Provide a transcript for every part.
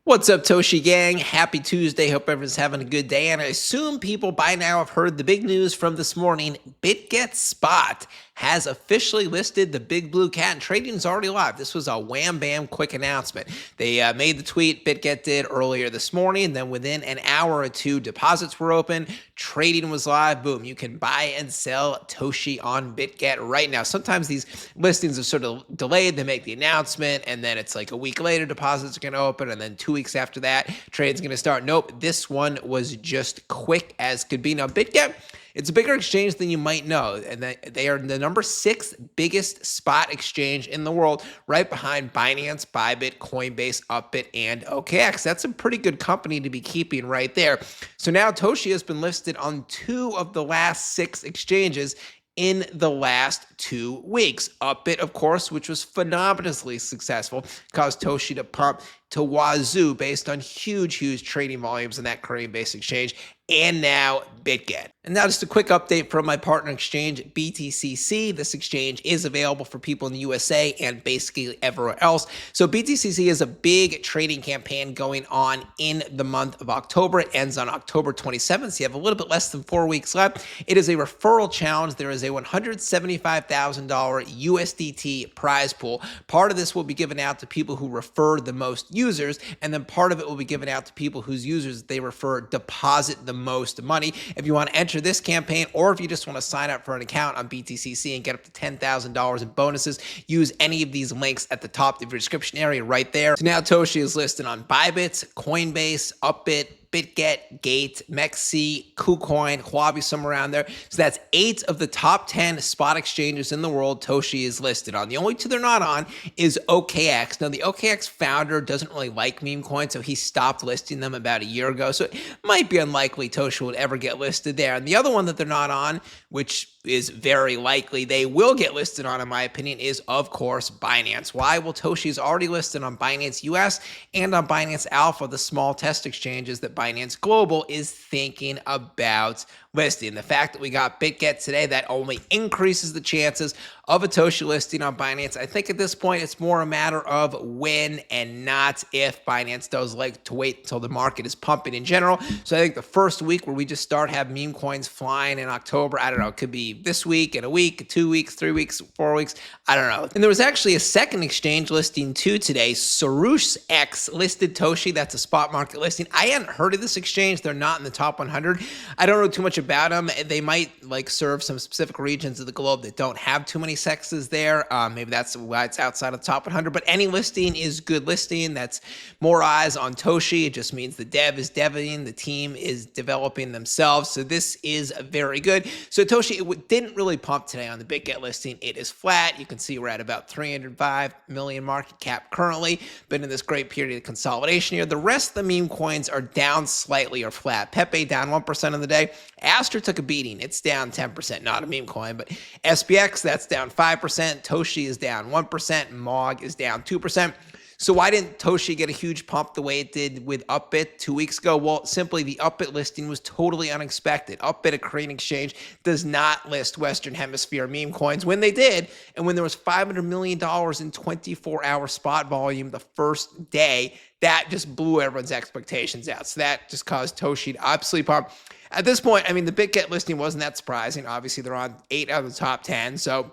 What's up, Toshi gang? Happy Tuesday. Hope everyone's having a good day. And I assume people by now have heard the big news from this morning. Bitget Spot has officially listed the big blue cat, and trading is already live. This was a wham bam quick announcement. They made the tweet, Bitget did, earlier this morning. And then within an hour or two, deposits were open. Trading was live. Boom. You can buy and sell Toshi on Bitget right now. Sometimes these listings are sort of delayed. They make the announcement, and then it's like a week later, deposits are going to open, and then 2 weeks after that, trade's going to start. Nope, this one was just quick as could be. Now, Bitget, it's a bigger exchange than you might know, and they are the number 6 biggest spot exchange in the world, right behind Binance, Bybit, Coinbase, Upbit, and OKX. That's a pretty good company to be keeping right there. So now Toshi has been listed on 2 of the last 6 exchanges in the last 2 weeks. Upbit, of course, which was phenomenally successful, caused Toshi to pump to wazoo based on huge trading volumes in that Korean-based exchange, and now Bitget. And now just a quick update from my partner exchange, BTCC. This exchange is available for people in the USA and basically everywhere else. So BTCC is a big trading campaign going on in the month of October. It ends on October 27th, so you have a little bit less than 4 weeks left. It is a referral challenge. There is a $175,000 USDT prize pool. Part of this will be given out to people who refer the most users, and then part of it will be given out to people whose users they refer deposit the most money. If you want to enter this campaign, or if you just want to sign up for an account on BTCC and get up to $10,000 in bonuses, use any of these links at the top of your description area right there. So now Toshi is listed on Bybit, Coinbase, Upbit, Bitget, Gate, Mexi, KuCoin, Huobi, somewhere around there. So that's 8 of the top 10 spot exchanges in the world Toshi is listed on. The only 2 they're not on is OKX. Now, the OKX founder doesn't really like meme coins, so he stopped listing them about a year ago. So it might be unlikely Toshi would ever get listed there. And the other one that they're not on, which is very likely they will get listed on, in my opinion, is, of course, Binance. Why? Well, Toshi is already listed on Binance US and on Binance Alpha, the small test exchanges that Binance Global is thinking about listing. The fact that we got Bitget today, that only increases the chances of a Toshi listing on Binance. I think at this point, it's more a matter of when and not if. Binance does like to wait until the market is pumping in general. So I think the first week where we just start have meme coins flying in October, I don't know, it could be this week, in a week, 2 weeks, 3 weeks, 4 weeks, I don't know. And there was actually a second exchange listing too today. SoroosX listed Toshi. That's a spot market listing. I hadn't heard of this exchange. They're not in the top 100. I don't know too much about them. They might like serve some specific regions of the globe that don't have too many sexes there. Maybe that's why it's outside of the top 100, but any listing is good listing. That's more eyes on Toshi. It just means the dev is deving, the team is developing themselves. So this is very good. So Toshi, it didn't really pump today on the Bitget listing. It is flat. You can see we're at about 305 million market cap currently. Been in this great period of consolidation here. The rest of the meme coins are down slightly or flat. Pepe down 1% on the day. Astra took a beating. It's down 10%, not a meme coin, but SPX, that's down 5%. Toshi is down 1%. MOG is down 2%. So why didn't Toshi get a huge pump the way it did with Upbit 2 weeks ago? Well, simply the Upbit listing was totally unexpected. Upbit, a Korean exchange, does not list Western Hemisphere meme coins. When they did, and when there was $500 million in 24-hour spot volume the first day, that just blew everyone's expectations out. So that just caused Toshi to absolutely pump. At this point, I mean, the Bitget listing wasn't that surprising. Obviously, they're on 8 out of the top 10, so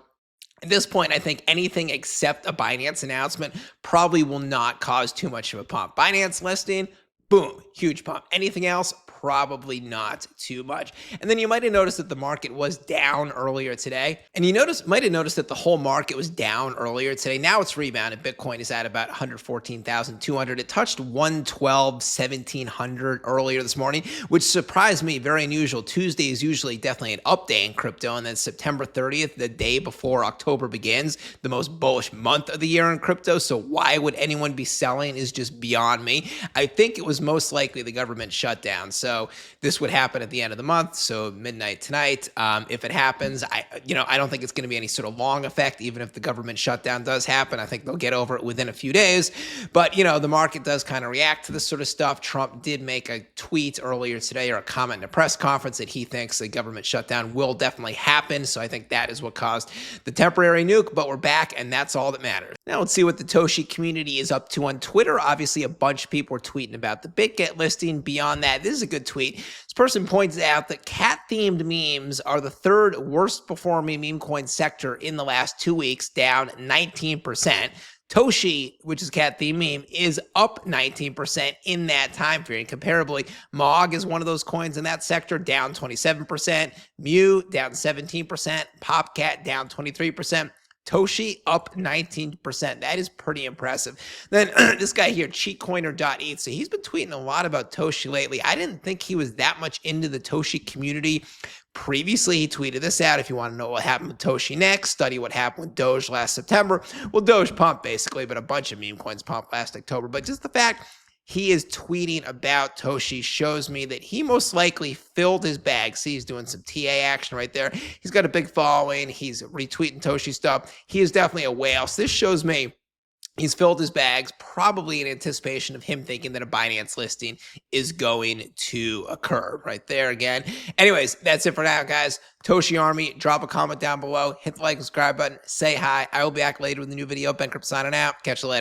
at this point, I think anything except a Binance announcement probably will not cause too much of a pump. Binance listing, boom, huge pump. Anything else? Probably not too much. And then you might have noticed that the market was down earlier today. And you might have noticed that the whole market was down earlier today. Now it's rebounded. Bitcoin is at about 114,200. It touched 112,1700 earlier this morning, which surprised me. Very unusual. Tuesday is usually definitely an up day in crypto. And then September 30th, the day before October begins, the most bullish month of the year in crypto. So why would anyone be selling is just beyond me. I think it was most likely the government shutdown. So So this would happen at the end of the month, so midnight tonight. If it happens, I don't think it's going to be any sort of long effect. Even if the government shutdown does happen, I think they'll get over it within a few days. But the market does kind of react to this sort of stuff. Trump did make a tweet earlier today, or a comment in a press conference, that he thinks a government shutdown will definitely happen. So I think that is what caused the temporary nuke. But we're back, and that's all that matters. Now let's see what the Toshi community is up to on Twitter. Obviously, a bunch of people were tweeting about the Bitget listing. Beyond that, this is a good tweet. This person points out that cat-themed memes are the third worst performing meme coin sector in the last 2 weeks, down 19%. Toshi, which is cat theme meme, is up 19% in that time period. Comparably, MOG is one of those coins in that sector, down 27%. Mew down 17%. Popcat down 23%. Toshi up 19%. That is pretty impressive. Then this guy here, cheatcoiner.eth, so he's been tweeting a lot about Toshi lately. I didn't think he was that much into the Toshi community. Previously, he tweeted this out: if you want to know what happened with Toshi next, study what happened with Doge last September. Well, Doge pumped basically, but a bunch of meme coins pumped last October. But just the fact he is tweeting about Toshi shows me that he most likely filled his bag. See, he's doing some TA action right there. He's got a big following. He's retweeting Toshi stuff. He is definitely a whale. So this shows me he's filled his bags, probably in anticipation of him thinking that a Binance listing is going to occur right there again. Anyways, that's it for now, guys. Toshi Army, drop a comment down below. Hit the like and subscribe button. Say hi. I will be back later with a new video. BenCrypto signing out. Catch you later.